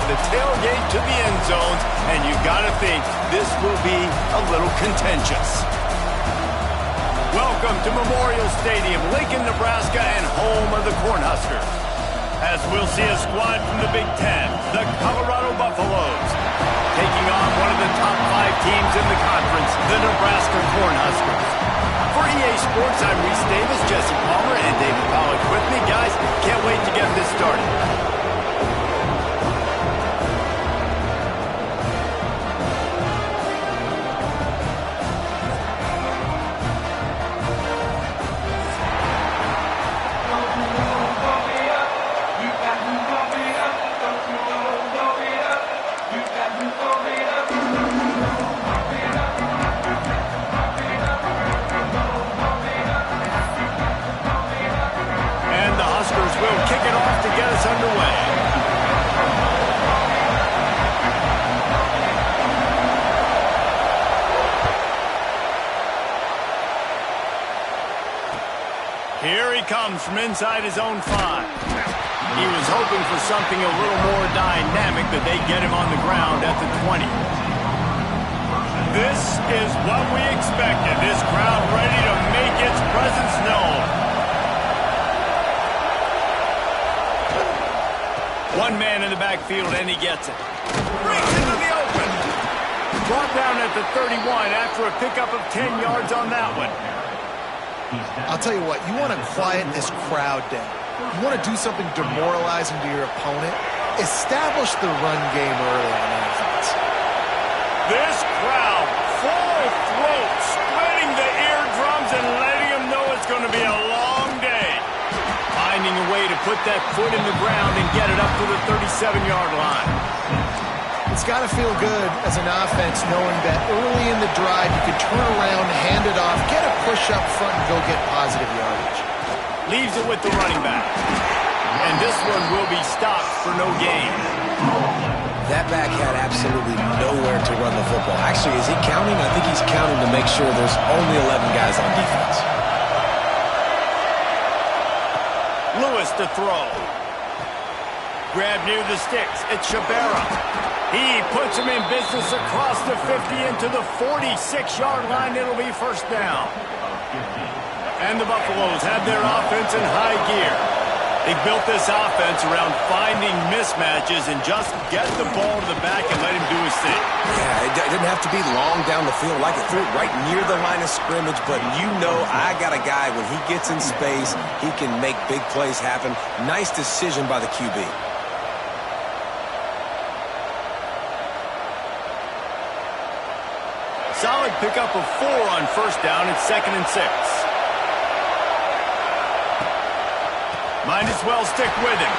the tailgate to the end zones, and you got to think this will be a little contentious. Welcome to Memorial Stadium, Lincoln, Nebraska, and home of the Cornhuskers. As we'll see a squad from the Big Ten, the Colorado Buffaloes, taking on one of the top 5 teams in the conference, the Nebraska Cornhuskers. For EA Sports, I'm Reese Davis, Jesse Palmer, and David Pollack with me. Guys, can't wait to get this started. Here he comes from inside his own 5. He was hoping for something a little more dynamic, that they get him on the ground at the 20. This is what we expected. This crowd ready to make its presence known. One man in the backfield, and he gets it. Breaks into the open. Brought down at the 31 after a pickup of 10 yards on that one. I'll tell you what, you want to quiet this crowd down. You want to do something demoralizing to your opponent. Establish the run game early on offense. This crowd, full throat, splitting the eardrums and letting them know it's going to be a long day. Finding a way to put that foot in the ground and get it up to the 37-yard line. It's got to feel good as an offense knowing that early in the drive you can turn around, hand it off, get a push up front, and go get positive yardage. Leaves it with the running back. And this one will be stopped for no gain. That back had absolutely nowhere to run the football. Actually, is he counting? I think he's counting to make sure there's only 11 guys on defense. Lewis to throw. Grab near the sticks. It's Shabera. He puts him in business across the 50 into the 46-yard line. It'll be first down. And the Buffaloes have their offense in high gear. They built this offense around finding mismatches and just get the ball to the back and let him do his thing. Yeah, it didn't have to be long down the field. Like it threw it right near the line of scrimmage, but you know I got a guy, when he gets in space, he can make big plays happen. Nice decision by the QB. Solid pickup of 4 on first down. It's 2nd and 6. Might as well stick with him.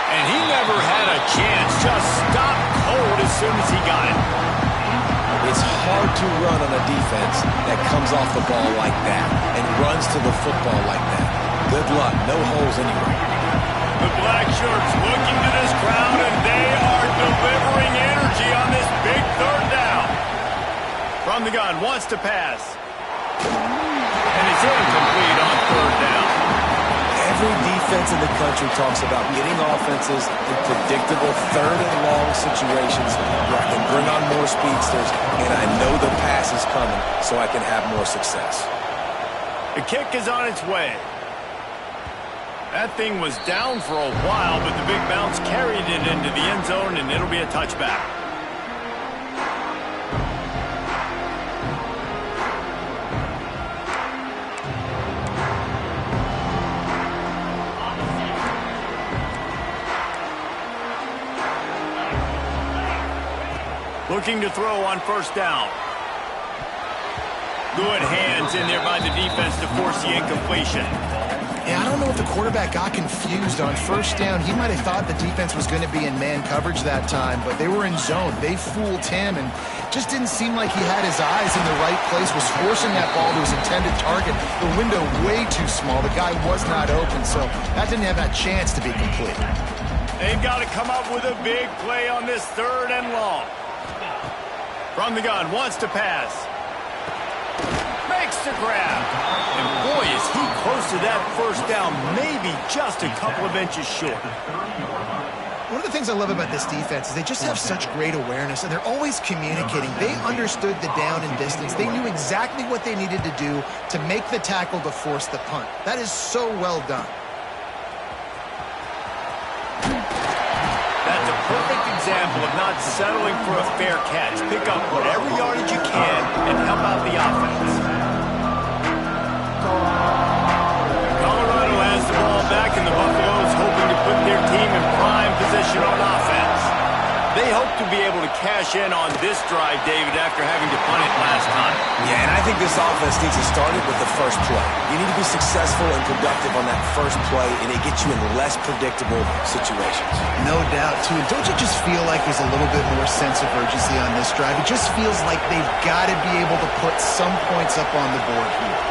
And he never had a chance. Just stopped cold as soon as he got it. It's hard to run on a defense that comes off the ball like that and runs to the football like that. Good luck. No holes anywhere. The black shirts looking to this crowd, and they are delivering energy on this big 3rd down. From the gun, wants to pass. And it's incomplete on 3rd down. Every defense in the country talks about getting offenses in predictable 3rd and long situations where I can bring on more speedsters, and I know the pass is coming so I can have more success. The kick is on its way. That thing was down for a while, but the big bounce carried it into the end zone, and it'll be a touchback. Looking to throw on first down. Good hands in there by the defense to force the incompletion. Yeah, I don't know if the quarterback got confused on first down. He might have thought the defense was going to be in man coverage that time, but they were in zone. They fooled him and just didn't seem like he had his eyes in the right place, was forcing that ball to his intended target. The window way too small. The guy was not open, so that didn't have that chance to be complete. They've got to come up with a big play on this 3rd and long. From the gun, wants to pass. Makes the grab. And boy, is he close to that first down, maybe just a couple of inches short. One of the things I love about this defense is they just have such great awareness, and they're always communicating. They understood the down and distance. They knew exactly what they needed to do to make the tackle to force the punt. That is so well done. That's a perfect example of not settling for a fair catch. Pick up whatever yardage you can and help out the offense. Colorado has the ball back, and the Buffaloes hoping to put their team in prime position on offense. They hope to be able to cash in on this drive, David, after having to punt it last time. Yeah, and I think this offense needs to start it with the first play. You need to be successful and productive on that first play, and it gets you in less predictable situations. No doubt, too. And don't you just feel like there's a little bit more sense of urgency on this drive? It just feels like they've got to be able to put some points up on the board here.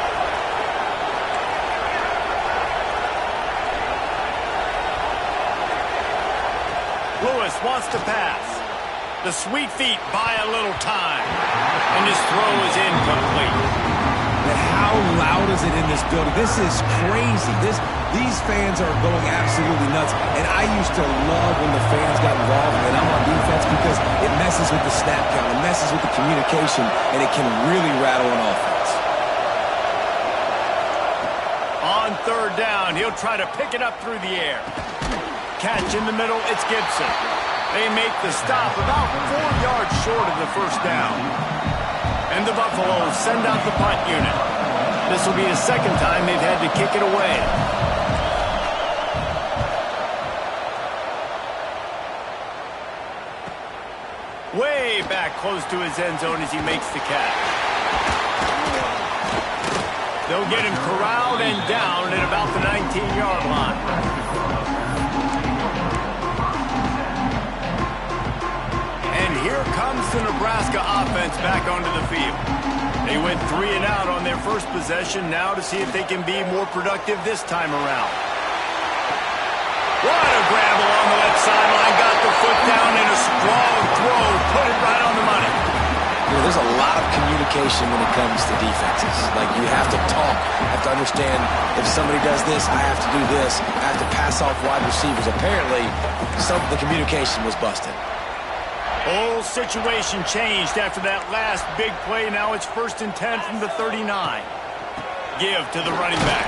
Lewis wants to pass. The sweet feet buy a little time. And his throw is incomplete. And how loud is it in this building? This is crazy. These fans are going absolutely nuts. And I used to love when the fans got involved and I'm on defense because it messes with the snap count. It messes with the communication, and it can really rattle an offense. On third down, he'll try to pick it up through the air. Catch in the middle, it's Gibson. They make the stop about 4 yards short of the first down. And the Buffaloes send out the punt unit. This will be the second time they've had to kick it away. Way back close to his end zone as he makes the catch. They'll get him corralled and down at about the 19-yard line. Here comes the Nebraska offense back onto the field. They went 3 and out on their first possession, now to see if they can be more productive this time around. What a grab along the left sideline, got the foot down in a strong throw, put it right on the money. You know, there's a lot of communication when it comes to defenses. Like, you have to talk, you have to understand if somebody does this, I have to do this, I have to pass off wide receivers. Apparently, the communication was busted. Whole situation changed after that last big play. Now it's 1st and 10 from the 39. Give to the running back.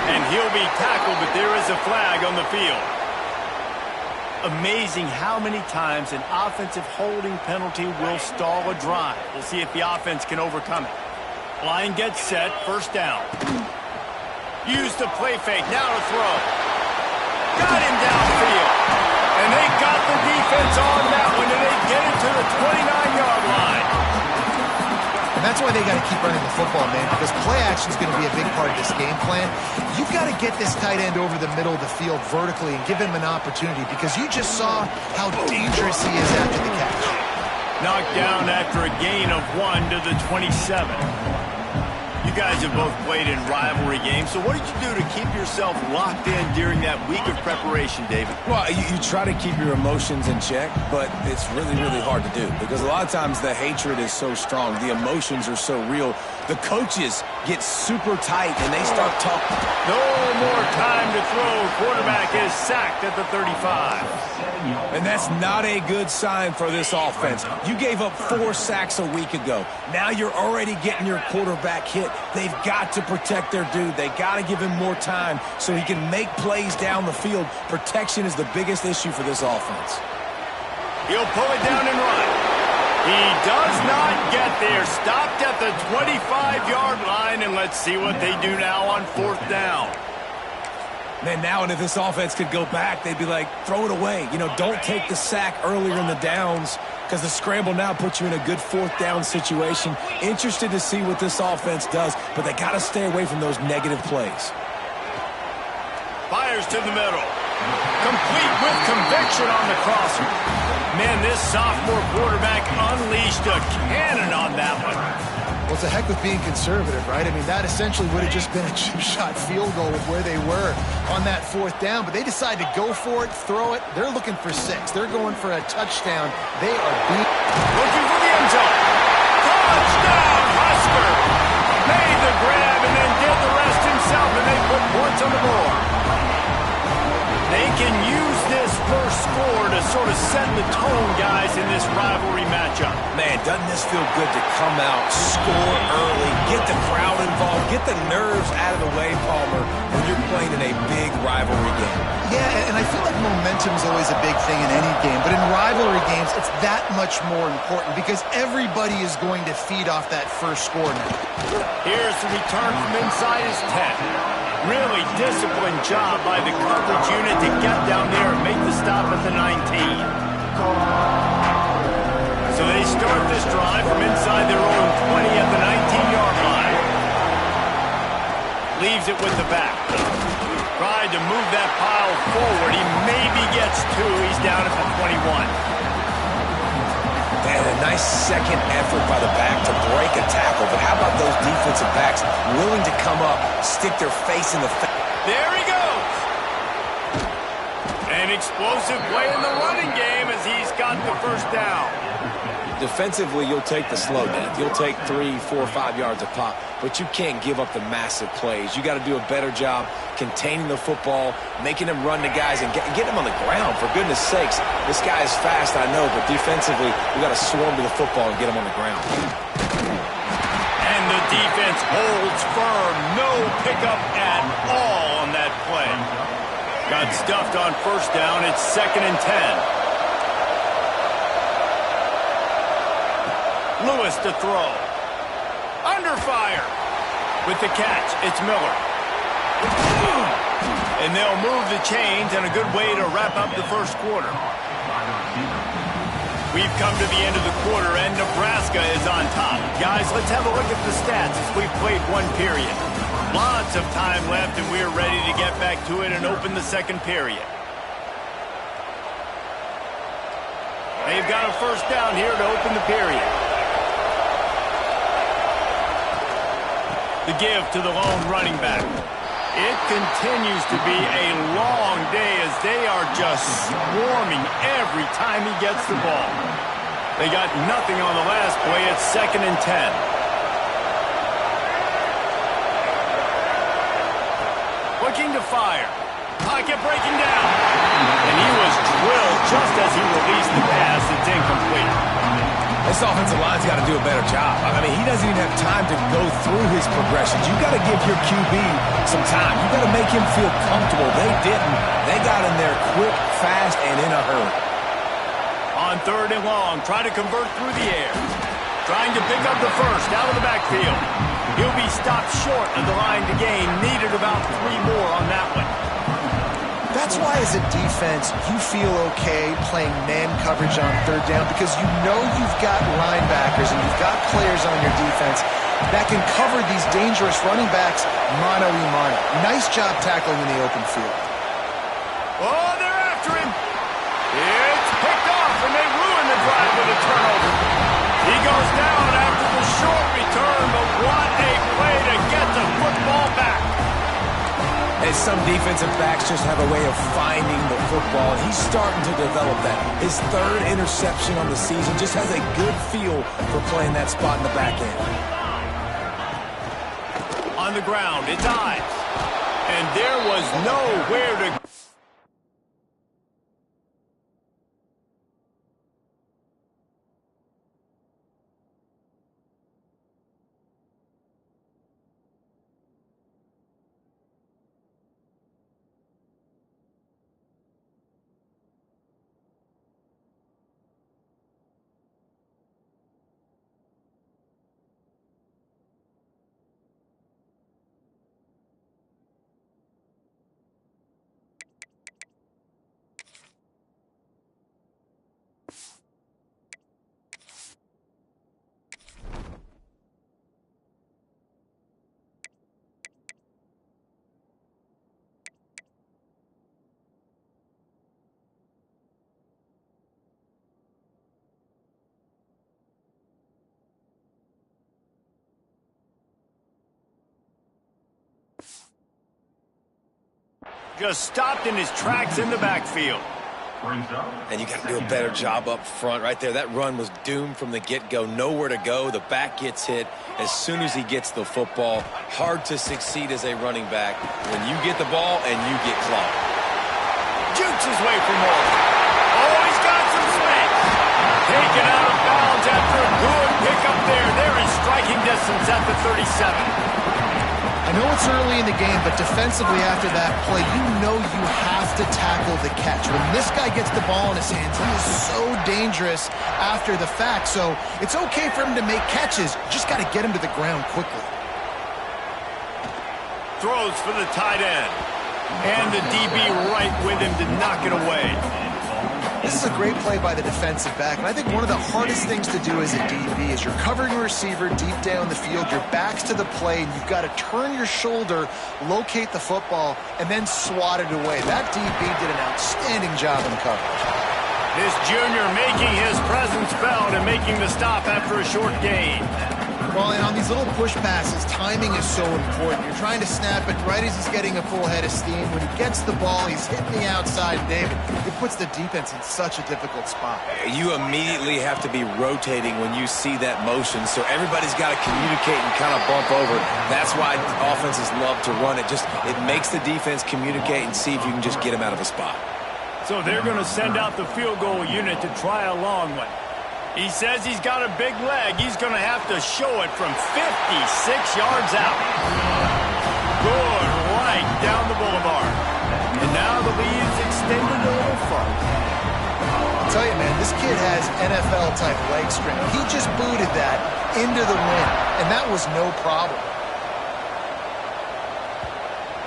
And he'll be tackled, but there is a flag on the field. Amazing how many times an offensive holding penalty will stall a drive. We'll see if the offense can overcome it. Line gets set, first down. Use the play fake, now to throw. Got him downfield. And they got the defense on that one, and they get it to the 29-yard line. And that's why they got to keep running the football, man, because play action is going to be a big part of this game plan. You've got to get this tight end over the middle of the field vertically and give him an opportunity, because you just saw how dangerous he is after the catch. Knocked down after a gain of 1 to the 27. You guys have both played in rivalry games, so what did you do to keep yourself locked in during that week of preparation, David? Well, you try to keep your emotions in check, but it's really, really hard to do because a lot of times the hatred is so strong. The emotions are so real. The coaches get super tight, and they start talking. No more time to throw. Quarterback is sacked at the 35. And that's not a good sign for this offense. You gave up 4 sacks a week ago. Now you're already getting your quarterback hit. They've got to protect their dude. They got to give him more time so he can make plays down the field. Protection is the biggest issue for this offense. He'll pull it down and run. He does not get there. Stopped at the 25-yard line, and let's see what they do now on 4th down. Man, now and if this offense could go back, they'd be like, throw it away. You know, don't take the sack earlier in the downs because the scramble now puts you in a good 4th down situation. Interested to see what this offense does, but they got to stay away from those negative plays. Fires to the middle. Complete with conviction on the crosser. Man, this sophomore quarterback unleashed a cannon on that one. Well, it's a heck with being conservative, right? I mean, that essentially would have just been a chip-shot field goal with where they were on that 4th down, but they decide to go for it, throw it. They're looking for 6. They're going for a touchdown. They are beat. Looking for the end zone. Touchdown, Husker! Made the grab and then did the rest himself, and they put points on the board. They can use this first score sort of setting the tone, guys, in this rivalry matchup. Man, doesn't this feel good to come out, score early, get the crowd involved, get the nerves out of the way, Palmer, when you're playing in a big rivalry game. Yeah, and I feel like momentum's always a big thing in any game, but in rivalry games, it's that much more important because everybody is going to feed off that first score now. Here's the return from inside his 10. Really disciplined job by the coverage unit to get down there and make the stop at the 19. So they start this drive from inside their own 20 at the 19-yard line. Leaves it with the back. Tried to move that pile forward. He maybe gets two. He's down at the 21. And a nice second effort by the back to break a tackle. But how about those defensive backs willing to come up, stick their face in the face? There he goes. An explosive play in the running game as he's got the first down. Defensively, you'll take the slow down. You'll take 3, 4, 5 yards a pop, but you can't give up the massive plays. You got to do a better job containing the football, making them run to guys, and get them on the ground. For goodness sakes, this guy is fast, I know, but defensively, we got to swarm to the football and get him on the ground. And the defense holds firm. No pickup at all on that play. Got stuffed on first down. It's 2nd and 10. Lewis to throw. Under fire. With the catch, it's Miller. And they'll move the chains, and a good way to wrap up the first quarter. We've come to the end of the quarter, and Nebraska is on top. Guys, let's have a look at the stats as we've played one period. Lots of time left, and we're ready to get back to it and open the second period. They've got a first down here to open the period. The give to the lone running back. It continues to be a long day as they are just swarming every time he gets the ball. They got nothing on the last play. It's 2nd and 10. Looking to fire. Pocket breaking down. And he was drilled just as he released the pass. It's incomplete. This offensive line's got to do a better job. I mean, he doesn't even have time to go through his progressions. You got to give your QB some time. You got to make him feel comfortable. They didn't. They got in there quick, fast, and in a hurry. On 3rd and long, trying to convert through the air. Trying to pick up the first out of the backfield. He'll be stopped short of the line to gain. Needed about 3 more on that one. That's why as a defense, you feel okay playing man coverage on 3rd down because you know you've got linebackers and you've got players on your defense that can cover these dangerous running backs mano-a-mano. Nice job tackling in the open field. Oh, they're after him. It's picked off, and they ruin the drive with a turnover. He goes down after the short return, but what a play to get the football back. And some defensive backs just have a way of finding the football. He's starting to develop that. His 3rd interception on the season just has a good feel for playing that spot in the back end. On the ground, it's Ives. And there was nowhere to go. Just stopped in his tracks in the backfield. And you got to do a better job up front right there. That run was doomed from the get-go. Nowhere to go. The back gets hit as soon as he gets the football. Hard to succeed as a running back when you get the ball and you get clogged. Jukes his way for more. Oh, he's taken out of bounds after a good pickup there. They're in striking distance at the 37. I know it's early in the game, but defensively after that play, you know you have to tackle the catch. When this guy gets the ball in his hands, he is so dangerous after the fact. So it's okay for him to make catches. Just got to get him to the ground quickly. Throws for the tight end. And the DB right with him to knock it away. This is a great play by the defensive back, and I think one of the hardest things to do as a DB is you're covering a receiver deep down the field, your back's to the play, and you've got to turn your shoulder, locate the football, and then swat it away. That DB did an outstanding job in coverage. This junior making his presence felt and making the stop after a short gain. Well, and on these little push passes, timing is so important. You're trying to snap it right as he's getting a full head of steam. When he gets the ball, he's hitting the outside, David. It puts the defense in such a difficult spot. You immediately have to be rotating when you see that motion, so everybody's got to communicate and kind of bump over. That's why offenses love to run it. It makes the defense communicate and see if you can just get him out of a spot. So they're going to send out the field goal unit to try a long one. He says he's got a big leg. He's going to have to show it from 56 yards out. Good right down the boulevard. And now the lead's extended a little further. I'll tell you, man, this kid has NFL-type leg strength. He just booted that into the wind, and that was no problem.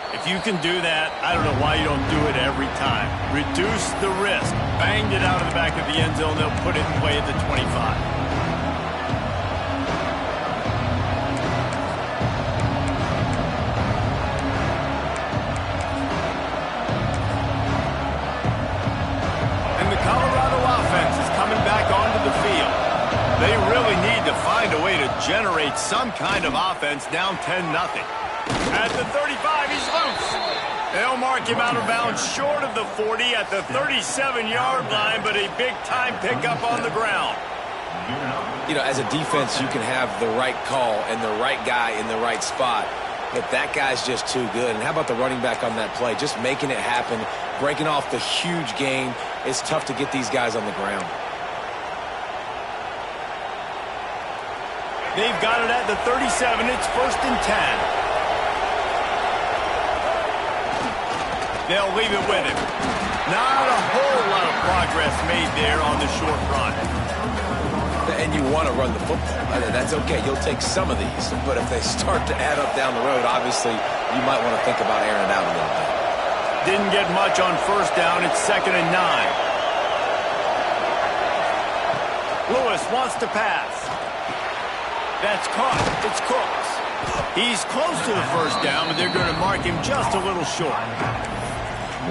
If you can do that, I don't know why you don't do it every time. Reduce the risk. Banged it out of the back of the end zone. They'll put it in play at the 25. And the Colorado offense is coming back onto the field. They really need to find a way to generate some kind of offense down 10-0. At the 35, he's loose. They'll mark him out of bounds short of the 40 at the 37-yard line, but a big-time pickup on the ground. You know, as a defense, you can have the right call and the right guy in the right spot, but that guy's just too good. And how about the running back on that play? Just making it happen, breaking off the huge gain. It's tough to get these guys on the ground. They've got it at the 37. It's 1st and 10. They'll leave it with him. Not a whole lot of progress made there on the short run. And you want to run the football. That's okay. You'll take some of these. But if they start to add up down the road, obviously, you might want to think about airing it out a little bit. Didn't get much on 1st down. It's 2nd and 9. Lewis wants to pass. That's caught. It's Cooks. He's close to the 1st down, but they're going to mark him just a little short.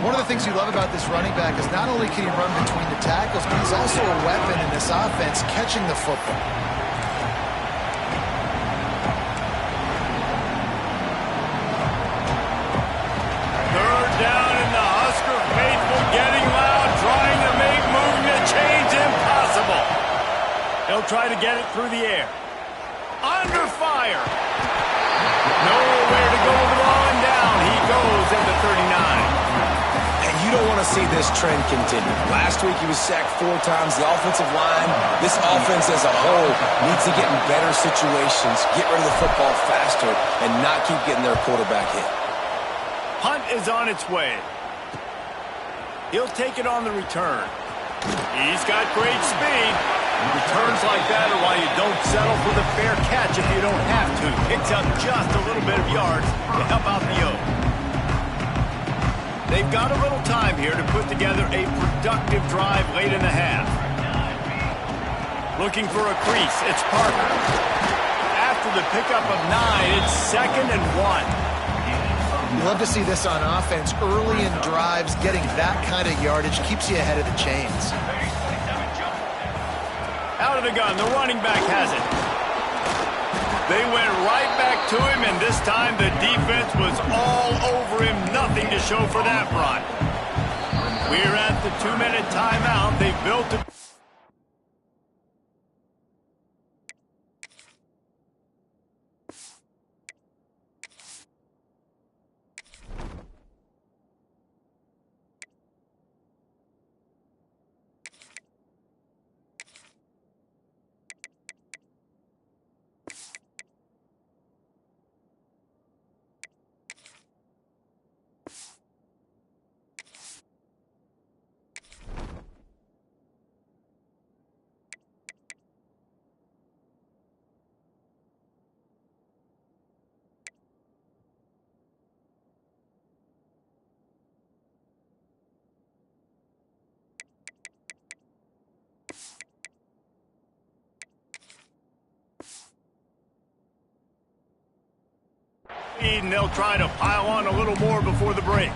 One of the things you love about this running back is not only can he run between the tackles, but he's also a weapon in this offense catching the football. Third down, and the Husker faithful getting loud, trying to make movement change impossible. He'll try to get it through the air. Under fire. Nowhere to go with the ball, and down he goes at the 39. You don't want to see this trend continue. Last week he was sacked 4 times. The offensive line, this offense as a whole, needs to get in better situations, get rid of the football faster, and not keep getting their quarterback hit. Punt is on its way. He'll take it on the return. He's got great speed. Returns like that are why you don't settle for the fair catch if you don't have to. Picks up just a little bit of yards to help out the Oak. They've got a little time here to put together a productive drive late in the half. Looking for a crease, it's Parker. After the pickup of 9, it's 2nd and 1. You love to see this on offense. Early in drives, getting that kind of yardage keeps you ahead of the chains. Out of the gun, the running back has it. They went right back to him, and this time the defense was all over him. Nothing to show for that run. We're at the 2-minute timeout. They've built a... lead, and they'll try to pile on a little more before the break.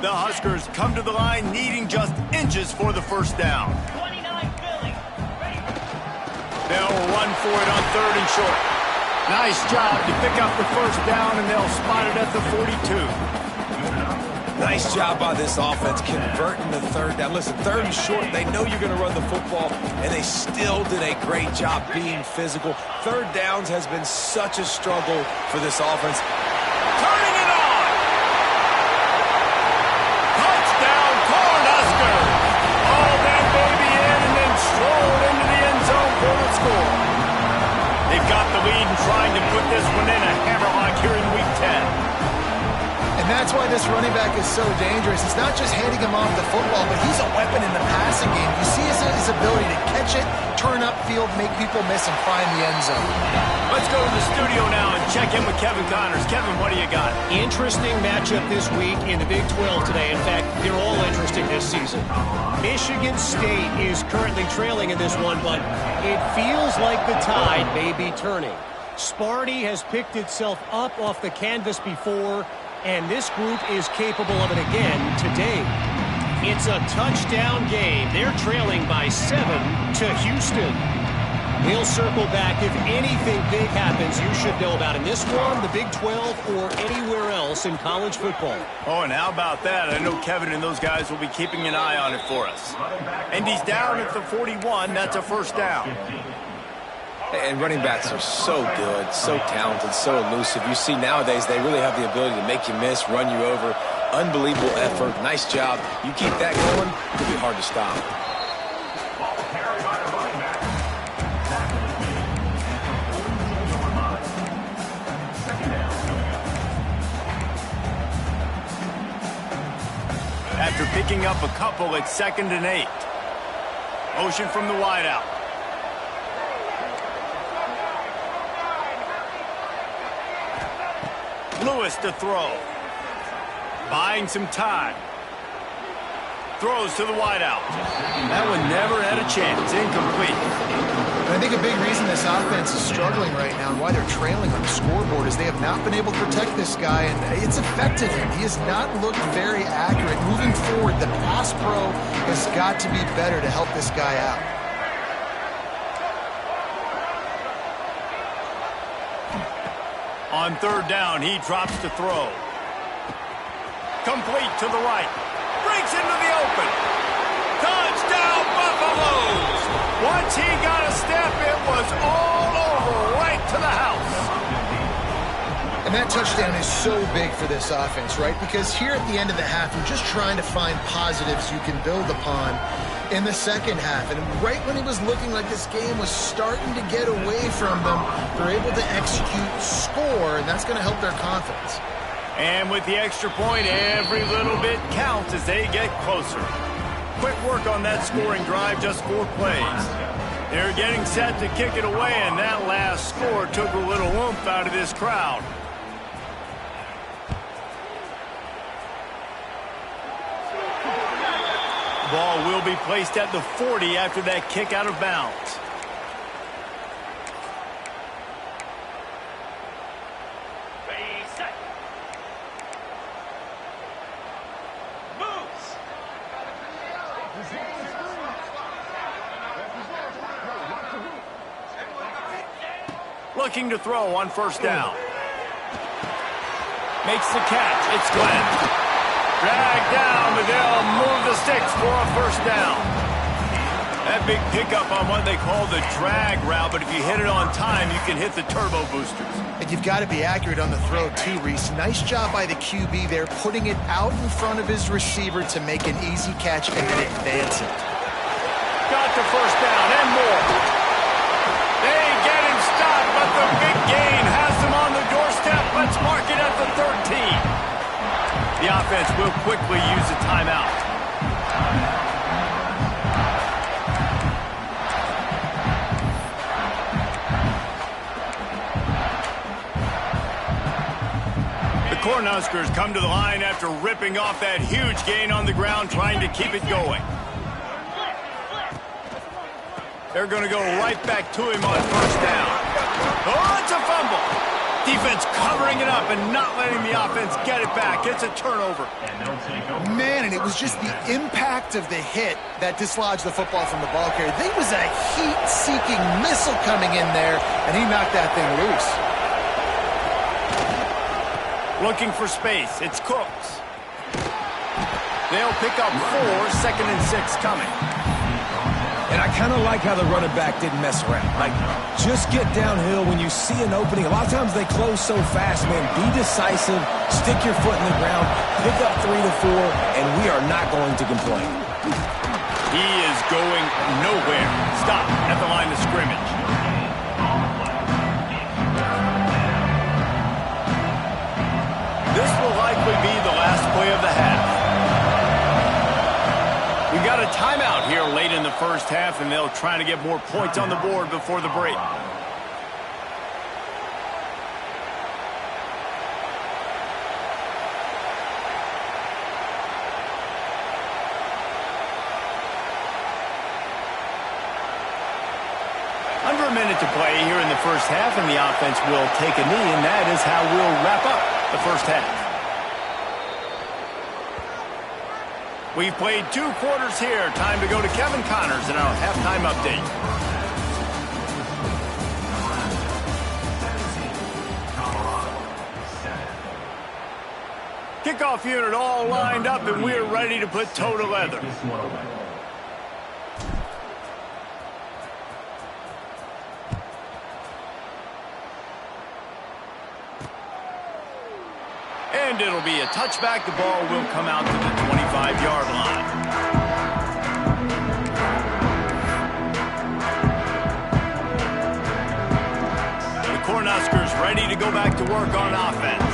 The Huskers come to the line needing just inches for the first down. They'll run for it on 3rd and short. Nice job to pick up the first down, and they'll spot it at the 42. Nice job by this offense converting the 3rd down. Listen, 3rd and short, they know you're going to run the football, and they still did a great job being physical. 3rd downs has been such a struggle for this offense. Turning it on! Touchdown, Cornhuskers! All that baby in and then strolled into the end zone for the score. They've got the lead and trying to put this one in a hammerlock here in Week 10. And that's why this running back is so dangerous. It's not just handing him off the football, but he's a weapon in the passing game. You see his ability to catch it, turn upfield, make people miss, and find the end zone. Let's go to the studio now and check in with Kevin Connors. Kevin, what do you got? Interesting matchup this week in the Big 12 today. In fact, they're all interesting this season. Michigan State is currently trailing in this one, but it feels like the tide may be turning. Sparty has picked itself up off the canvas before, and this group is capable of it again today. It's a touchdown game. They're trailing by 7 to Houston. We'll circle back if anything big happens you should know about in this one, the Big 12, or anywhere else in college football. Oh, and how about that? I know Kevin and those guys will be keeping an eye on it for us. And he's down at the 41. That's a first down. And running backs are so good, so talented, so elusive. You see nowadays they really have the ability to make you miss, run you over. Unbelievable effort. Nice job. You keep that going, it'll be hard to stop. After picking up a couple, it's 2nd and 8. Motion from the wideout. Lewis to throw. Buying some time. Throws to the wideout. That one never had a chance. Incomplete. And I think a big reason this offense is struggling right now and why they're trailing on the scoreboard is they have not been able to protect this guy, and it's affected him. He has not looked very accurate. Moving forward, the pass pro has got to be better to help this guy out. On 3rd down, he drops to throw. Complete to the right. Breaks into the open. Touchdown, Buffaloes! Once he got a step, it was all over, right to the house. And that touchdown is so big for this offense, right? Because here at the end of the half, you're just trying to find positives you can build upon in the second half. And right when it was looking like this game was starting to get away from them, they're able to execute, score, and that's going to help their confidence. And with the extra point, every little bit counts as they get closer. Quick work on that scoring drive, just 4 plays. They're getting set to kick it away, and that last score took a little oomph out of this crowd. Ball will be placed at the 40 after that kick out of bounds. Looking to throw on 1st down. Makes the catch. It's Glenn. Dragged down, but they'll move the sticks for a 1st down. That big pickup on what they call the drag route, but if you hit it on time, you can hit the turbo boosters. And you've got to be accurate on the throw too, Reese. Nice job by the QB there, putting it out in front of his receiver to make an easy catch and then advance it. Got the 1st down and more. They get him stopped, but the big gain has them on the doorstep. Let's mark it at the 13. The offense will quickly use a timeout. The Cornhuskers come to the line after ripping off that huge gain on the ground, trying to keep it going. They're going to go right back to him on first down. Oh, it's a fumble. Defense covering it up and not letting the offense get it back. It's a turnover. Man, and it was just the impact of the hit that dislodged the football from the ball carrier. There was a heat-seeking missile coming in there, and he knocked that thing loose. Looking for space. It's Cooks. They'll pick up 4, 2nd and 6 coming. And I kind of like how the running back didn't mess around. Like, just get downhill when you see an opening. A lot of times they close so fast, man. Be decisive, stick your foot in the ground, pick up 3 to 4, and we are not going to complain. He is going nowhere. Stop at the line of scrimmage. This will likely be the last play of the half. We've got a timeout here late in the first half, and they'll try to get more points on the board before the break. Under a minute to play here in the first half, and the offense will take a knee, and that is how we'll wrap up the first half. We've played 2 quarters here. Time to go to Kevin Connors in our halftime update. Kickoff unit all lined up, and we're ready to put toe to leather. And it'll be a touchback. The ball will come out to the 25-yard line. The Cornhuskers ready to go back to work on offense.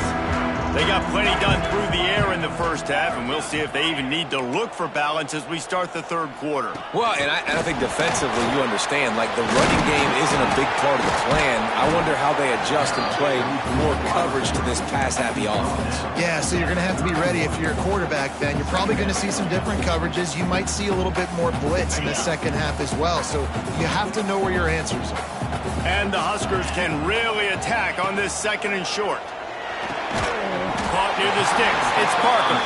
They got plenty done through the air in the first half, and we'll see if they even need to look for balance as we start the third quarter. Well, and I think defensively, you understand, like, the running game isn't a big part of the plan. I wonder how they adjust and play more coverage to this pass-happy offense. Yeah, so you're going to have to be ready if you're a quarterback then. You're probably going to see some different coverages. You might see a little bit more blitz in the second half as well, so you have to know where your answers are. And the Huskers can really attack on this 2nd and short. Caught near the sticks. It's Parker.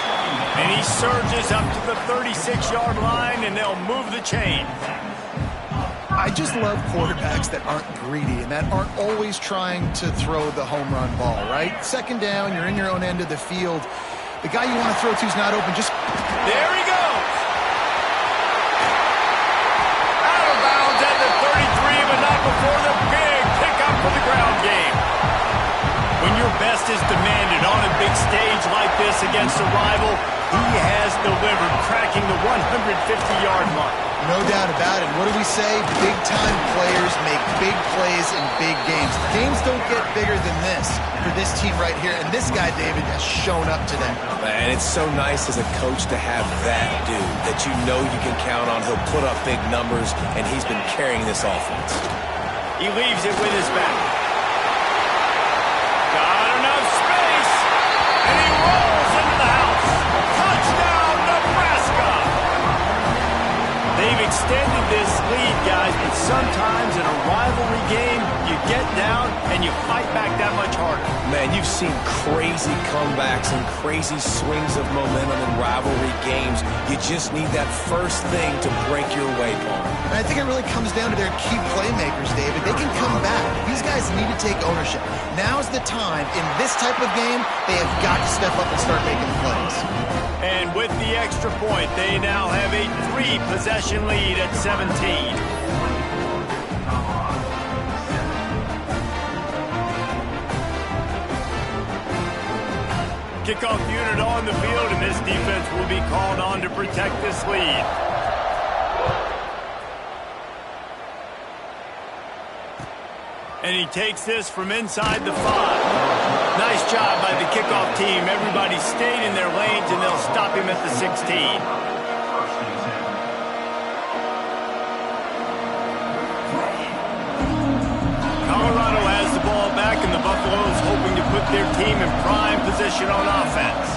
And he surges up to the 36-yard line, and they'll move the chain. I just love quarterbacks that aren't greedy and that aren't always trying to throw the home run ball, right? 2nd down, you're in your own end of the field. The guy you want to throw to is not open. Just there he goes. Out of bounds at the 33, but not before the big pickup for the ground game. When your best is demanded on a big stage like this against a rival, he has delivered, cracking the 150-yard mark. no doubt about it. What do we say? Big-time players make big plays in big games. Games don't get bigger than this for this team right here, and this guy, David, has shown up today. Man, it's so nice as a coach to have that dude that you know you can count on. He'll put up big numbers, and he's been carrying this offense. He leaves it with his back. Got enough space, and he rolls into the house. Touchdown, Nebraska! They've extended this lead, guys, but sometimes in a rivalry game, you get down and you fight back that much harder. Man, you've seen crazy comebacks and crazy swings of momentum in rivalry games. You just need that first thing to break your way, Paul. And I think it really comes down to their key playmakers, David. They can come back. These guys need to take ownership. Now's the time. In this type of game, they have got to step up and start making plays. And with the extra point, they now have a 3-possession lead at 17. Kickoff unit on the field, and this defense will be called on to protect this lead. And he takes this from inside the 5. Nice job by the kickoff team. Everybody stayed in their lanes, and they'll stop him at the 16. Colorado has the ball back, and the Buffaloes hoping to put their team in prime position on offense.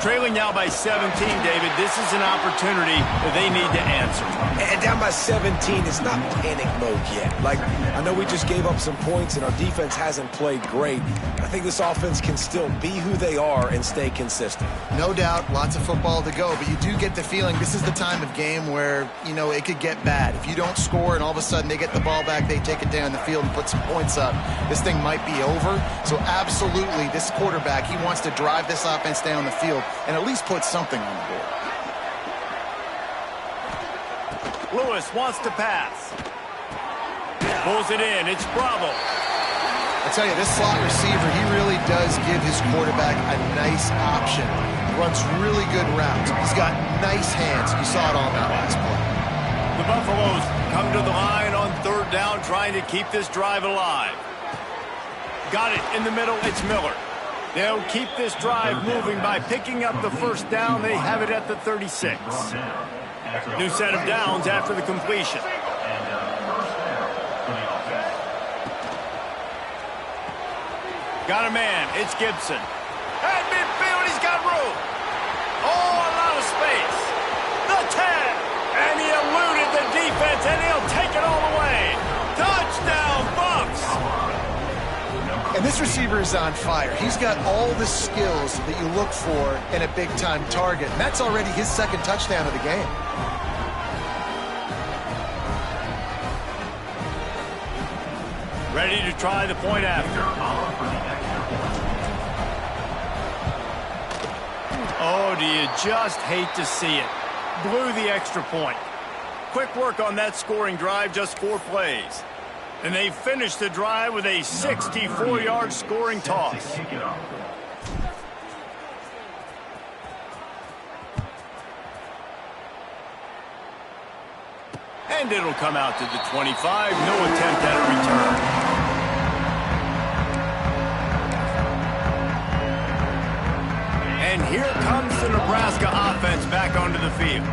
Trailing now by 17, David. This is an opportunity that they need to answer. And down by 17, it's not panic mode yet. Like, I know we just gave up some points and our defense hasn't played great. I think this offense can still be who they are and stay consistent. No doubt, lots of football to go, but you do get the feeling this is the time of game where, you know, it could get bad. If you don't score and all of a sudden they get the ball back, they take it down the field and put some points up, this thing might be over. So absolutely, this quarterback, he wants to drive this offense down the field and at least put something on the board. Lewis wants to pass. Pulls it in. It's Bravo. I tell you, this slot receiver, he really does give his quarterback a nice option. Runs really good routes. He's got nice hands. You saw it all in that last play. The Buffaloes come to the line on third down, trying to keep this drive alive. Got it in the middle. It's Miller. They'll keep this drive moving by picking up the first down. They have it at the 36. New set of downs after the completion. Got a man. It's Gibson. At midfield, he's got room. Oh, a lot of space. The 10. And he eluded the defense, and he'll take it all the way. Touchdown, Bucs. And this receiver is on fire. He's got all the skills that you look for in a big-time target. And that's already his second touchdown of the game. Ready to try the point after. Oh, do you just hate to see it? Blew the extra point. Quick work on that scoring drive, just 4 plays. And they finished the drive with a 64-yard scoring toss. And it'll come out to the 25. No attempt at a return. And here comes the Nebraska offense back onto the field.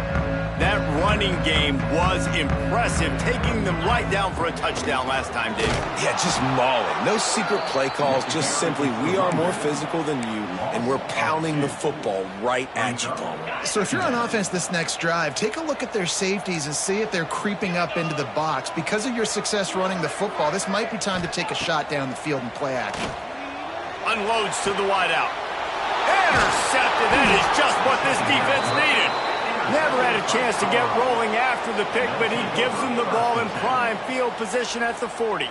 That running game was impressive, taking them right down for a touchdown last time, David. Yeah, just mauling. No secret play calls, just simply we are more physical than you, and we're pounding the football right at you, Palmer. So if you're on offense this next drive, take a look at their safeties and see if they're creeping up into the box. Because of your success running the football, this might be time to take a shot down the field and play action. Unloads to the wideout. Intercepted. That is just what this defense needed. Never had a chance to get rolling after the pick, but he gives them the ball in prime field position at the 40.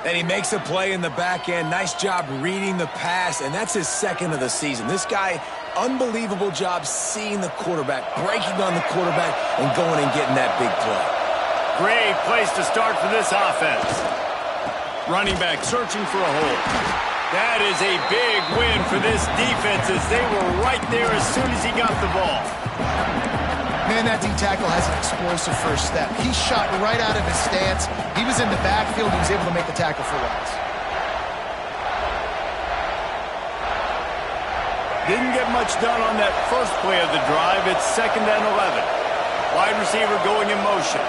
And he makes a play in the back end. Nice job reading the pass, and that's his second of the season. This guy, unbelievable job seeing the quarterback, breaking on the quarterback, and going and getting that big play. Great place to start for this offense. Running back searching for a hole. That is a big win for this defense as they were right there as soon as he got the ball. Man, that D-tackle has an explosive first step. He shot right out of his stance. He was in the backfield. He was able to make the tackle for once. Didn't get much done on that first play of the drive. It's 2nd and 11. Wide receiver going in motion.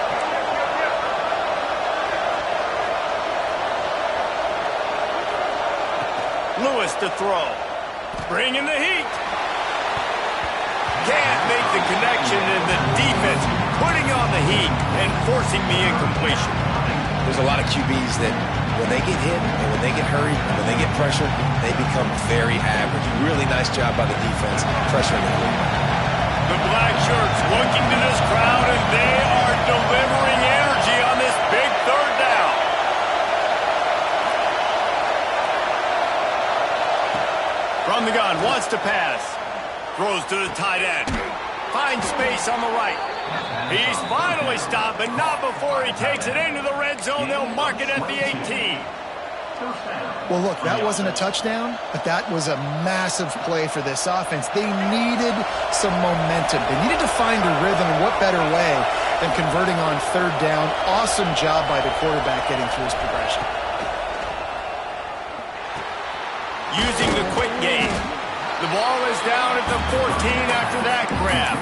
Lewis to throw. Bringing the heat. Can't make the connection, and the defense putting on the heat and forcing the incompletion. There's a lot of QBs that when they get hit and when they get hurried and when they get pressure, they become very average. Really nice job by the defense pressuring the quarterback. The black shirts looking to this crowd, and they are delivering energy on this big third down. From the gun, wants to pass. Throws to the tight end. Finds space on the right. He's finally stopped, but not before he takes it into the red zone. They'll mark it at the 18. Well, look, that wasn't a touchdown, but that was a massive play for this offense. They needed some momentum. They needed to find a rhythm, and what better way than converting on third down. Awesome job by the quarterback getting through his progression. Using the quick game. The ball is down at the 14 after that grab.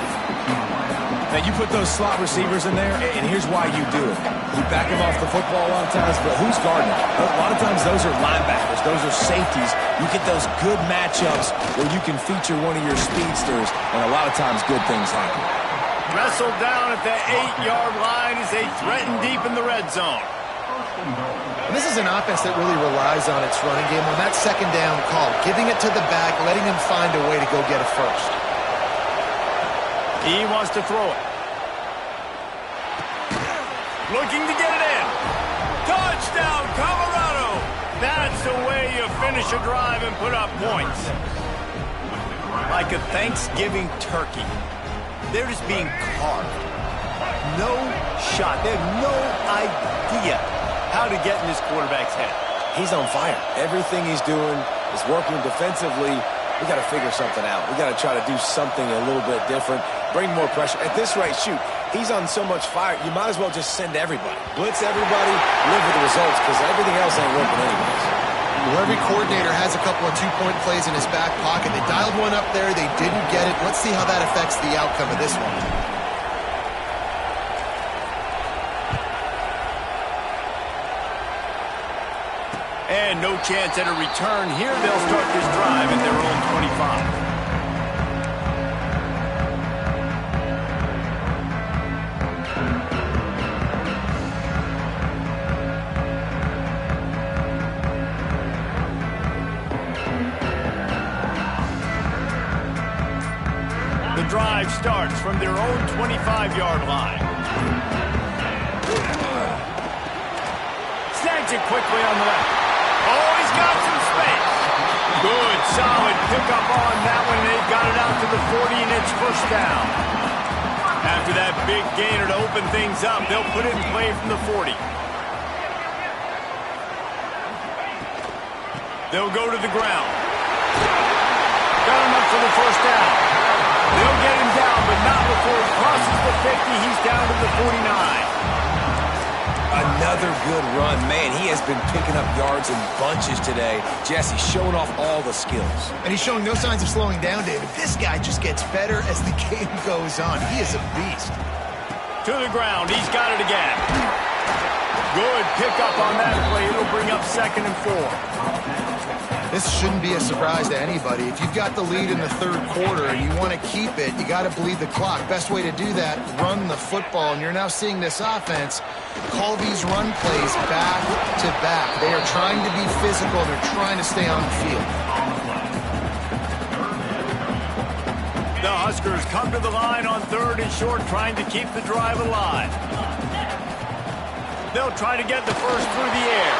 Now, you put those slot receivers in there, and here's why you do it. You back them off the football a lot of times, but who's guarding them? A lot of times those are linebackers. Those are safeties. You get those good matchups where you can feature one of your speedsters, and a lot of times good things happen. Wrestled down at the 8-yard line as they threaten deep in the red zone. And this is an offense that really relies on its running game on that second down call, giving it to the back, letting him find a way to go get a first. He wants to throw it. Looking to get it in. Touchdown, Colorado! That's the way you finish a drive and put up points. Like a Thanksgiving turkey. They're just being carved. No shot. They have no idea how to get in this quarterback's head. He's on fire. Everything he's doing is working defensively. We got to figure something out. We got to try to do something a little bit different. Bring more pressure. At this rate, shoot, he's on so much fire, you might as well just send everybody. Blitz everybody, live with the results, because everything else ain't working anyways. Well, every coordinator has a couple of two-point plays in his back pocket. They dialed one up there. They didn't get it. Let's see how that affects the outcome of this one. And no chance at a return here. They'll start this drive at their own 25. The drive starts from their own 25-yard line. Snags it quickly on the left. Oh, he's got some space. Good, solid pickup on that one. They've got it out to the 40, and it's first down. After that big gainer to open things up, they'll put it in play from the 40. They'll go to the ground. Got him up for the first down. They'll get him down, but not before he crosses the 50. He's down to the 49. Another good run. Man, he has been picking up yards in bunches today. Jesse showing off all the skills. And he's showing no signs of slowing down, David. This guy just gets better as the game goes on. He is a beast. To the ground. He's got it again. Good pickup on that play. It'll bring up 2nd and 4. This shouldn't be a surprise to anybody. If you've got the lead in the third quarter and you want to keep it, you got to bleed the clock. Best way to do that, run the football. And you're now seeing this offense call these run plays back to back. They are trying to be physical. They're trying to stay on the field. The Huskers come to the line on 3rd and short, trying to keep the drive alive. They'll try to get the first through the air.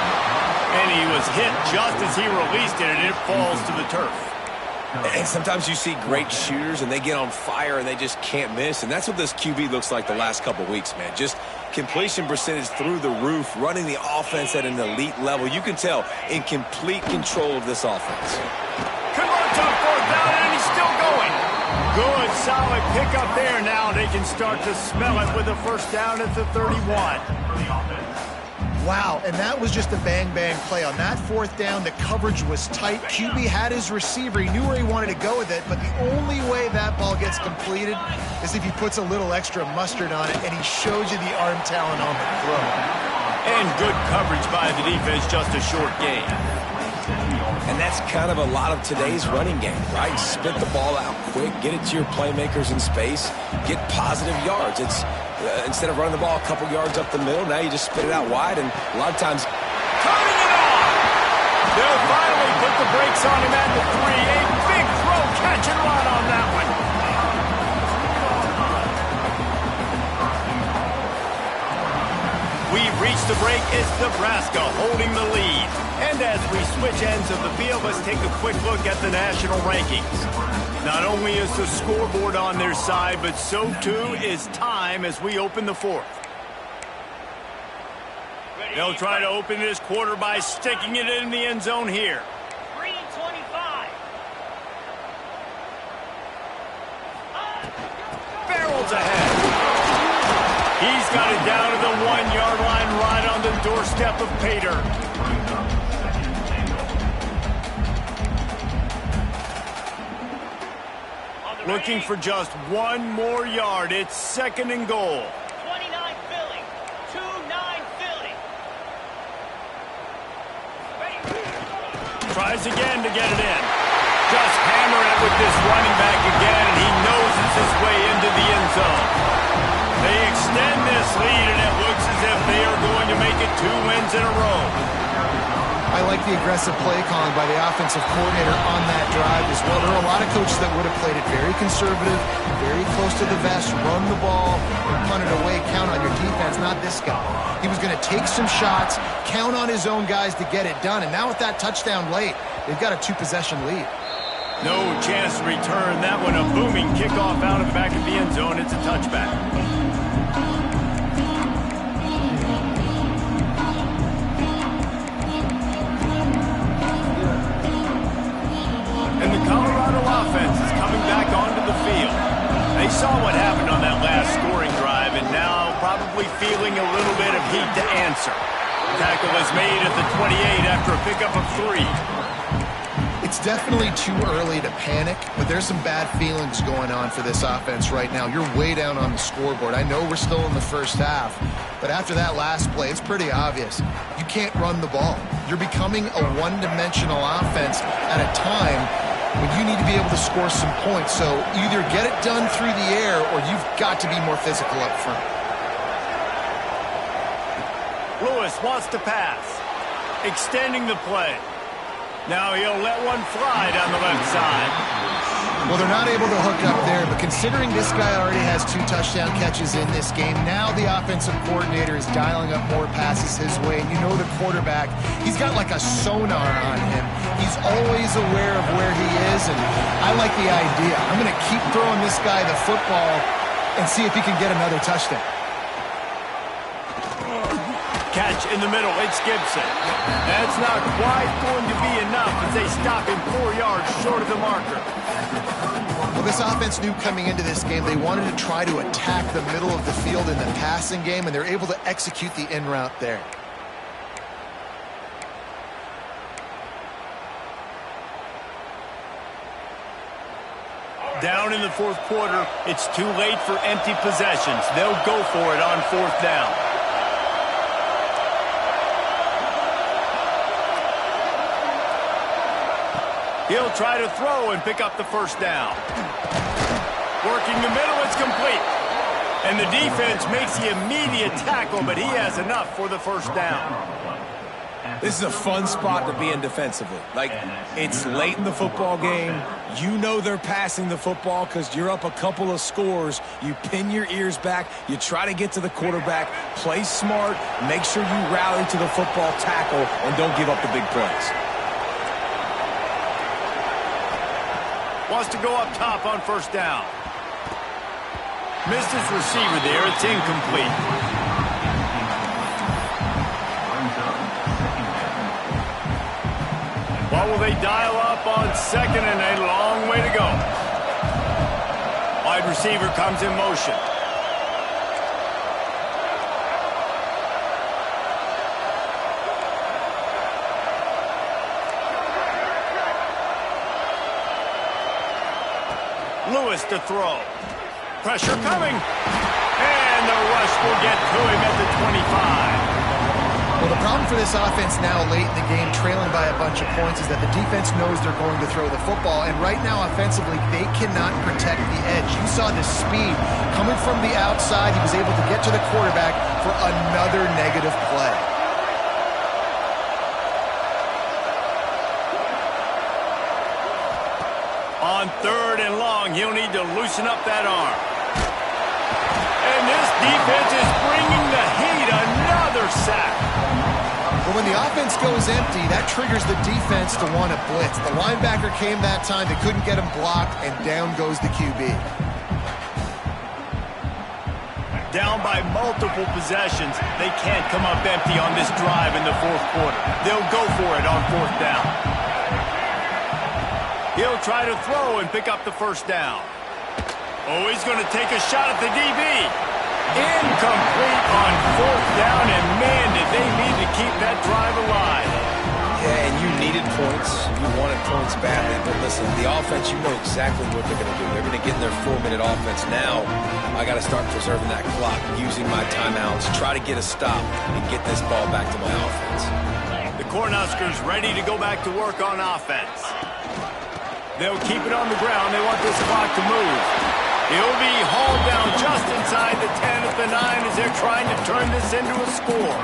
And he was hit just as he released it, and it falls to the turf. And sometimes you see great shooters, and they get on fire, and they just can't miss. And that's what this QB looks like the last couple weeks, man. Just completion percentage through the roof, running the offense at an elite level. You can tell in complete control of this offense. Converts on 4th down, and he's still going. Good, solid pickup there. Now they can start to smell it with a first down at the 31. Wow, and that was just a bang-bang play. On that 4th down, the coverage was tight. QB had his receiver. He knew where he wanted to go with it, but the only way that ball gets completed is if he puts a little extra mustard on it, and he shows you the arm talent on the throw. And good coverage by the defense, just a short gain. And that's kind of a lot of today's running game, right? Spit the ball out quick, get it to your playmakers in space, get positive yards. It's instead of running the ball a couple yards up the middle, now you just spit it out wide, and a lot of times turning it on. They'll finally put the brakes on him at the 3. A big throw, catch and run on that one. We've reached the break. It's Nebraska holding the lead. And as we switch ends of the field, let's take a quick look at the national rankings. Not only is the scoreboard on their side, but so too is time as we open the 4th. They'll try to open this quarter by sticking it in the end zone here. 3:25. Barrels ahead. He's got it down to the 1-yard line, right on the doorstep of Pater. Looking for just one more yard. It's 2nd and goal. 29 Philly. 2-9 Philly. Tries again to get it in. Just hammer it with this running back again, and he noses his way into the end zone. They extend this lead, and it looks as if they are going to make it 2 wins in a row. I like the aggressive play calling by the offensive coordinator on that drive as well. There are a lot of coaches that would have played it very conservative, very close to the vest, run the ball, and punt it away, count on your defense, not this guy. He was going to take some shots, count on his own guys to get it done, and now with that touchdown late, they've got a 2-possession lead. No chance to return that one. A booming kickoff out of the back of the end zone. It's a touchback. And the Colorado offense is coming back onto the field. They saw what happened on that last scoring drive and now probably feeling a little bit of heat to answer. Tackle is made at the 28 after a pickup of 3. It's definitely too early to panic, but there's some bad feelings going on for this offense right now. You're way down on the scoreboard. I know we're still in the first half, but after that last play, it's pretty obvious. You can't run the ball. You're becoming a one-dimensional offense at a time when you need to be able to score some points. So either get it done through the air or you've got to be more physical up front. Lewis wants to pass. Extending the play. Now he'll let one fly down the left side. Well, they're not able to hook up there, but considering this guy already has 2 touchdown catches in this game, now the offensive coordinator is dialing up more passes his way. And you know the quarterback, he's got like a sonar on him. He's always aware of where he is, and I like the idea. I'm going to keep throwing this guy the football and see if he can get another touchdown. Catch in the middle, it's Gibson. That's not quite going to be enough as they stop him 4 yards short of the marker. Well, this offense knew coming into this game they wanted to try to attack the middle of the field in the passing game, and they're able to execute the in route there. Down in the 4th quarter, it's too late for empty possessions. They'll go for it on 4th down. He'll try to throw and pick up the 1st down. Working the middle, it's complete. And the defense makes the immediate tackle, but he has enough for the 1st down. This is a fun spot to be in defensively. Like, it's late in the football game. You know they're passing the football because you're up a couple of scores. You pin your ears back. You try to get to the quarterback. Play smart. Make sure you rally to the football tackle and don't give up the big plays. Wants to go up top on 1st down. Missed his receiver there. It's incomplete. What will they dial up on 2nd and a long way to go? Wide receiver comes in motion. Lewis to throw. Pressure coming. And the rush will get to him at the 25. Well, the problem for this offense now late in the game, trailing by a bunch of points, is that the defense knows they're going to throw the football. And right now, offensively, they cannot protect the edge. You saw the speed coming from the outside. He was able to get to the quarterback for another negative play. On 3rd and long, he'll need to loosen up that arm. And this defense is bringing the heat. Another sack. But when the offense goes empty, that triggers the defense to want to blitz. The linebacker came that time. They couldn't get him blocked, and down goes the QB. Down by multiple possessions. They can't come up empty on this drive in the 4th quarter. They'll go for it on 4th down. He'll try to throw and pick up the 1st down. Oh, he's going to take a shot at the DB. Incomplete on 4th down, and man, did they need to keep that drive alive. Yeah, and you needed points. You wanted points badly. But listen, the offense, you know exactly what they're going to do. They're going to get in their 4-minute offense. Now, I got to start preserving that clock, using my timeouts, try to get a stop, and get this ball back to my offense. The Cornhuskers ready to go back to work on offense. They'll keep it on the ground. They want this clock to move. He'll be hauled down just inside the 10 at the 9 as they're trying to turn this into a score.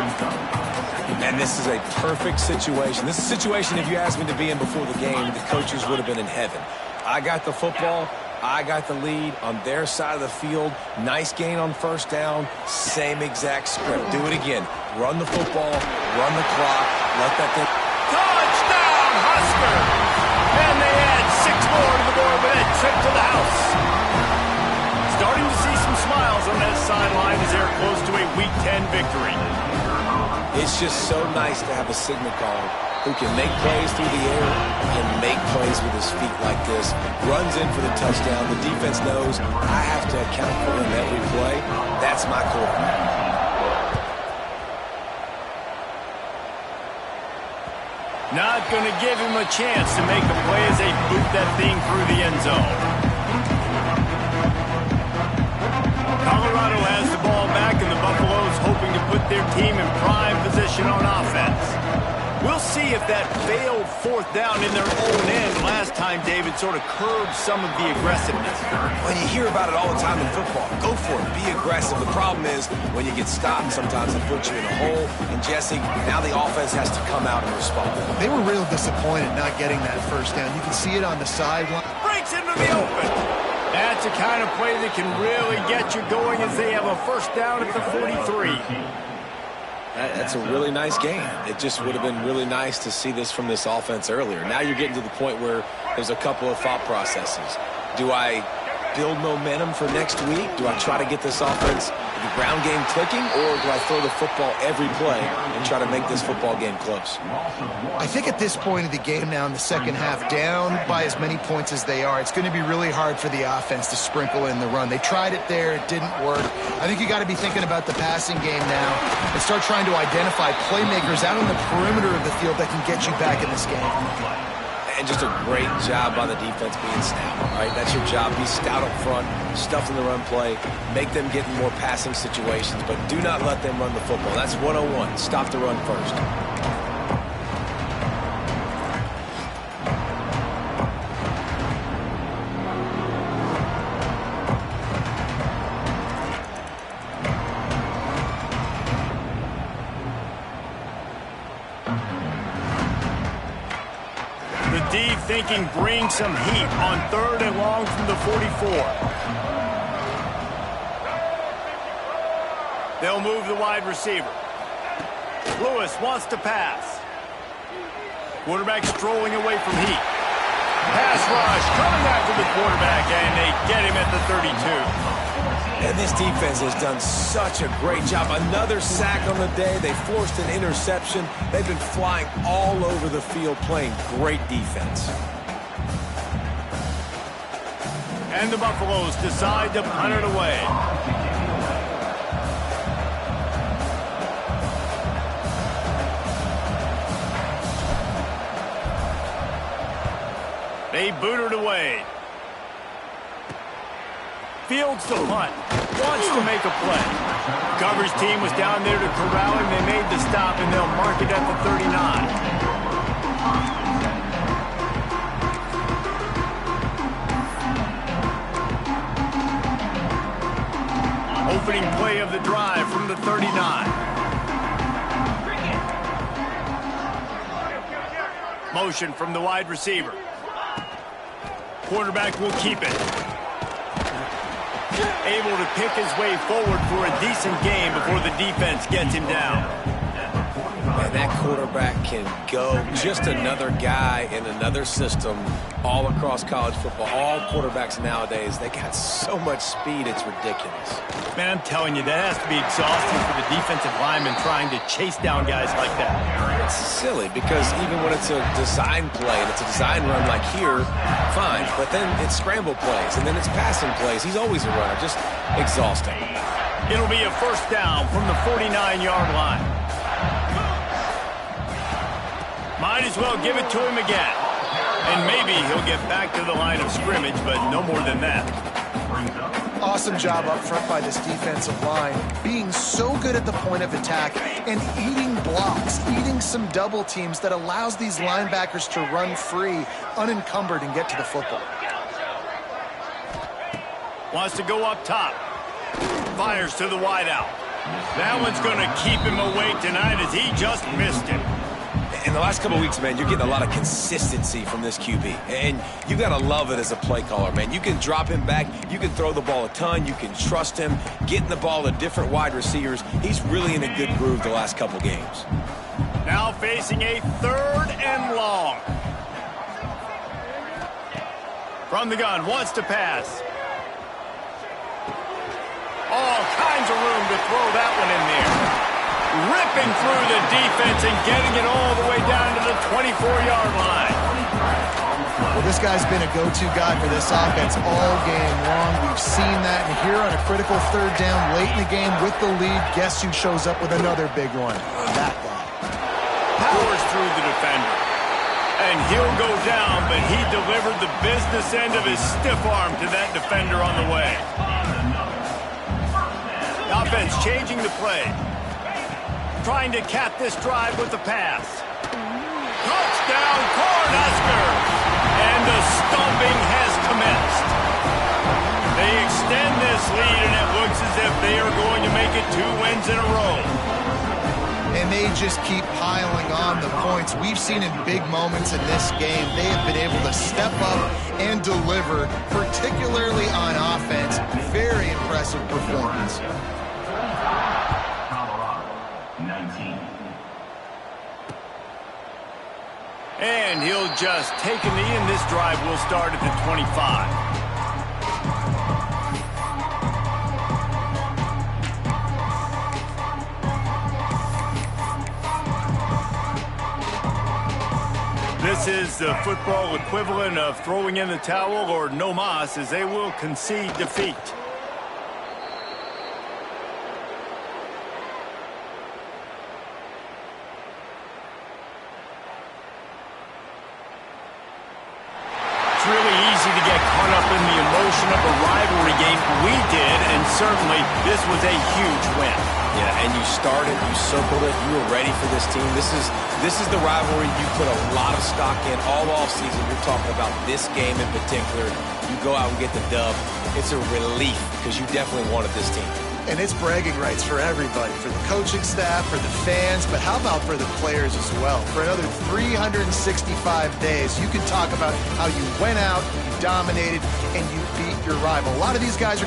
And this is a perfect situation. This is a situation, if you asked me to be in before the game, the coaches would have been in heaven. I got the football. I got the lead on their side of the field. Nice gain on first down. Same exact script. Do it again. Run the football. Run the clock. Let that thing... Touchdown, Huskers! And they add 6 more to the board with a trip to the house. Starting to see some smiles on that sideline as they're close to a Week 10 victory. It's just so nice to have a signal caller who can make plays through the air and make plays with his feet like this. Runs in for the touchdown. The defense knows I have to account for him every play. That's my quarterback. Not going to give him a chance to make a play as they boot that thing through the end zone. Colorado has the ball back, and the Buffaloes hoping to put their team in prime position on offense. We'll see if that failed 4th down in their own end last time, David, sort of curbed some of the aggressiveness. When you hear about it all the time in football, go for it. Be aggressive. The problem is when you get stopped, sometimes it puts you in a hole. And, Jesse, now the offense has to come out and respond. They were real disappointed not getting that first down. You can see it on the sideline. Breaks into the open. That's the kind of play that can really get you going as they have a first down at the 43. That's a really nice game. It just would have been really nice to see this from this offense earlier. Now you're getting to the point where there's a couple of thought processes. Do I build momentum for next week? Do I try to get this offense, the ground game clicking, or do I throw the football every play and try to make this football game close? I think at this point of the game now in the second half, down by as many points as they are, it's going to be really hard for the offense to sprinkle in the run. They tried it there. It didn't work. I think you got to be thinking about the passing game now and start trying to identify playmakers out on the perimeter of the field that can get you back in this game. And just a great job by the defense being stout, all right? That's your job. Be stout up front, stuff in the run play, make them get in more passing situations, but do not let them run the football. That's 101. Stop the run first. Thinking bring some heat on 3rd and long from the 44. They'll move the wide receiver. Lewis wants to pass. Quarterback strolling away from heat. Pass rush coming after the quarterback, and they get him at the 32. And this defense has done such a great job. Another sack on the day. They forced an interception. They've been flying all over the field playing great defense. And the Buffaloes decide to punt it away. They boot it away. Fields to punt. Wants to make a play. Coverage team was down there to corral him. They made the stop, and they'll mark it at the 39. Opening play of the drive from the 39. Motion from the wide receiver. Quarterback will keep it. Able to pick his way forward for a decent game before the defense gets him down. And that quarterback can go. Just another guy in another system all across college football. All quarterbacks nowadays, they got so much speed, it's ridiculous. Man, I'm telling you, that has to be exhausting for the defensive lineman trying to chase down guys like that. It's silly because even when it's a design play and it's a design run like here, fine. But then it's scramble plays and then it's passing plays. He's always a runner. Just exhausting. It'll be a first down from the 49-yard line. Might as well give it to him again. And maybe he'll get back to the line of scrimmage, but no more than that. Awesome job up front by this defensive line, being so good at the point of attack and eating blocks, eating some double teams that allows these linebackers to run free, unencumbered, and get to the football. Wants to go up top. Fires to the wideout. That one's going to keep him awake tonight as he just missed him. In the last couple of weeks, man, you're getting a lot of consistency from this QB. And you got to love it as a play caller, man. You can drop him back. You can throw the ball a ton. You can trust him, getting the ball to different wide receivers. He's really in a good groove the last couple games. Now facing a 3rd and long. From the gun, wants to pass. All kinds of room to throw that one in there. Ripping through the defense and getting it all the way down to the 24-yard line. Well, this guy's been a go-to guy for this offense all game long. We've seen that, and here on a critical 3rd down late in the game with the lead, guess who shows up with another big one? That guy. Powers through the defender. And he'll go down, but he delivered the business end of his stiff arm to that defender on the way. The offense changing the play. Trying to cap this drive with the pass. Touchdown, Cornhuskers! And the stomping has commenced. They extend this lead, and it looks as if they are going to make it 2 wins in a row. And they just keep piling on the points. We've seen in big moments in this game, they have been able to step up and deliver, particularly on offense. Very impressive performance. And he'll just take a knee, and this drive will start at the 25. This is the football equivalent of throwing in the towel or no mas, as they will concede defeat. Really easy to get caught up in the emotion of a rivalry game. We did, and certainly this was a huge win. Yeah, and you started, you circled it, you were ready for this team. This is the rivalry you put a lot of stock in all offseason. You're talking about this game in particular. You go out and get the dub. It's a relief because you definitely wanted this team. And it's bragging rights for everybody, for the coaching staff, for the fans, but how about for the players as well? For another 365 days, you can talk about how you went out, you dominated, and you beat your rival. A lot of these guys are going to